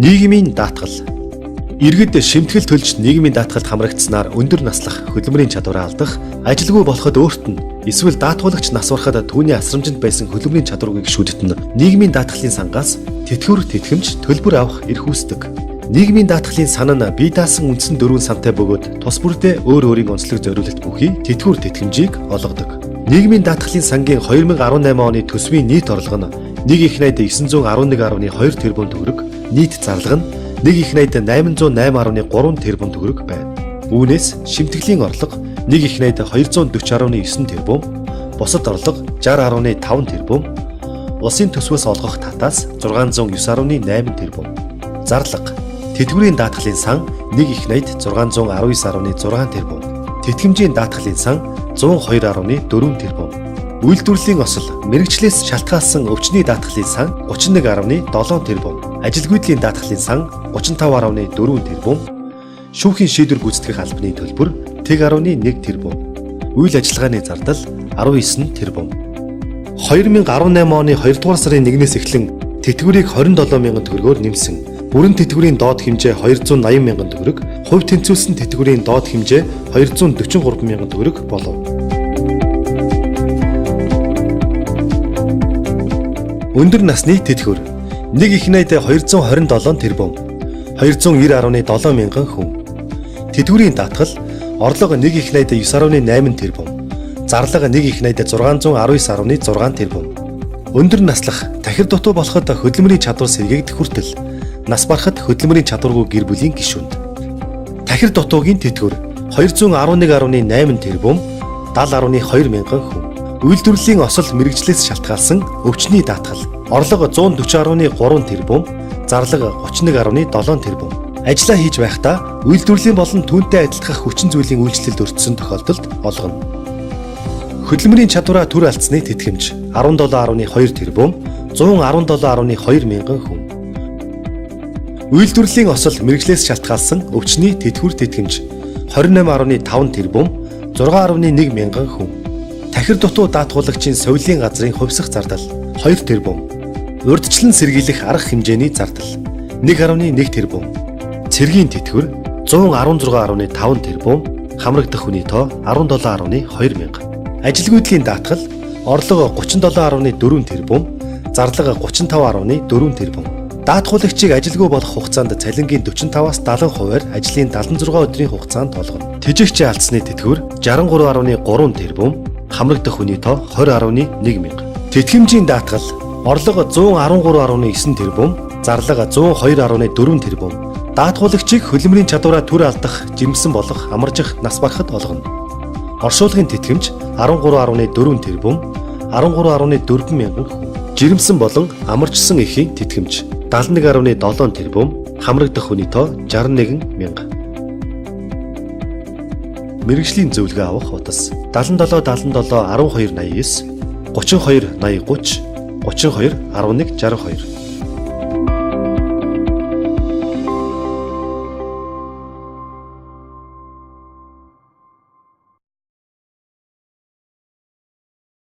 Нийгмийн даатгал. Иргэд шимтгэл төлж нийгмийн даатгалд хамрагдсанаар өндөр наслах хөдөлмөрийн чадвараа алдах, ажилгүй болоход өөрт нь эсвэл даатгуулагч нас барахад түүний асрамжинд байсан хөдөлмөрийн чадварыг шүдтэн нийгмийн даатгалын сангаас тэтгэвэр тэтгэмж төлбөр авах эрх үүсдэг. Нийгмийн даатгалын сан нь бие даасан үндсэн 4 сантай бөгөөд тус бүрдээ өөр өөрийн онцлог зориулалт бүхий тэтгэвэр тэтгэмжийг олгодог. Нийгмийн даатгалын сангийн 2018 оны төсвийн нийт орлого нь 1 их найд 911.2 тэрбум төгрөг, нийт зарлага нь 1 их найд 808.3 тэрбум төгрөг байна. Үүнээс шимтгэлийн орлого 1 их найд 240.9 тэрбум, бусад орлого 60.5 тэрбум, улсын төсвөөс олгох татаас 609.8 тэрбум. Зарлага. Тэтгэврийн даатгалын сан 1 их найд 619.6 тэрбум, тэтгэмжийн даатгалын сан 102.4 тэрбум. Үйлдвэрлэлийн осол, мэргэжлээс шалтгаалсан өвчний даатгалын сан 31.7 тэрбум, ажилгүйдлийн даатгалын сан 35.4 тэрбум, шүүхийн шийдвэр гүйцэтгэх албаны төлбөр 1.1 тэрбум, үйл ажиллагааны зардал 19 тэрбум. 2018 оны 2 дугаар сарын 1-ээс эхлэн тэтгэврийг 27 мянган төгрөгөөр нэмсэн. Бүрэн тэтгэврийн доод хэмжээ 280 мянган төгрөг, хувь тэнцвүүлсэн тэтгэврийн доод хэмжээ 243 мянган төгрөг болов. Өндөр насны тэтгэвэр 1 их найд 227 тэрбум, 290.7 мянган хүн. Тэтгэврийн даатгал орлого 1 их найд 9.8 тэрбум, зарлага 1 их найд 619.6 тэрбум. Өндөр наслах, тахир дутуу болоход хөдөлмөрийн чадвар сэргээгдэх хүртэл нас барахад хөдөлмөрийн чадваргүй гэр бүлийн гишүүнд. Тахир дутуугийн тэтгэвэр 211.8 тэрбум, 70.2 мянган хүн. Үйлдвэрлэлийн осол мэргэжлээс шалтгаалсан өвчний даатгал орлого 140.3 тэрбум, зарлага 31.7 тэрбум. Ажлаа хийж байхдаа үйлдвэрлэлийн болон түүнтэй адилдах хүчин зүйлийн үйлчлэлд өртсөн тохиолдолд олгоно. Хөдөлмөрийн чадвараа төр алдсны тэтгэмж 17.2 тэрбум, 117.2 мянган хүн. Үйлдвэрлэлийн осол мэргэжлээс шалтгаалсан өвчний тэтгэвэр тэтгэмж 28.5 тэрбум, 6.1 мянган хүн. Тахир дутуу даатгуулагчийн соёлын газрын хувьсах зардал 2 тэрбум, урьдчилан сэргийлэх арга хэмжээний зардал 1.1 тэрбум, цэргийн тэтгэвэр 116.5 тэрбум, хамрагдах хүний тоо 17.2 мянга. Ажилгүйдлийн даатгал орлого 37.4 тэрбум, зарлага 35.4 тэрбум. Даатгуулагчийг ажилгүй болох хугацаанд цалингийн 45-аас 70%-аар ажлын 76 өдрийн хугацаанд олгоно. Тэжээгчийн алдсны тэтгэвэр 63.3 тэрбум, хамрагдах хүний тоо 20.1 мянга. Тэтгэмжийн даатгал орлого 113.9 тэрбум, зарлага 102.4 тэрбум. Даатгуулагчийг хөдөлмөрийн чадвараа төр алдах, жимсэн болох, амаржих, нас барахад олгоно. Оршуулгын тэтгэмж 13.4 тэрбум, 13.4 мянган хүн. Жирэмсэн болон амарчсан эхийн тэтгэмж 71.7 тэрбум, хамрагдах хүний тоо 61 мянга. Мэргэжлийн зөвлөгөө авах утас 77 77 12 89, 32 80 30, 32 11 62.